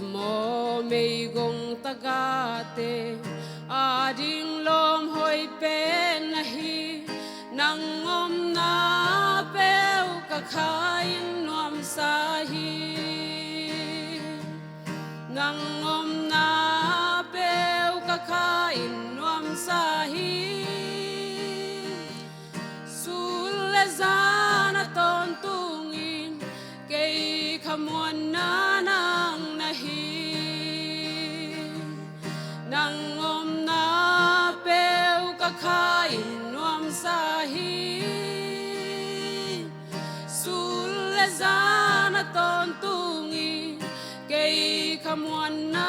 mo mei gong tagate ading lom hoi pen nahi nangom na peu ka khain nuam sahi nangom na peu ka khain nuam sahi sul zana ton tungin kei khamon na nang nahi nangom na peu ka khain nuam sahi sul zana ton tungin kei khamon na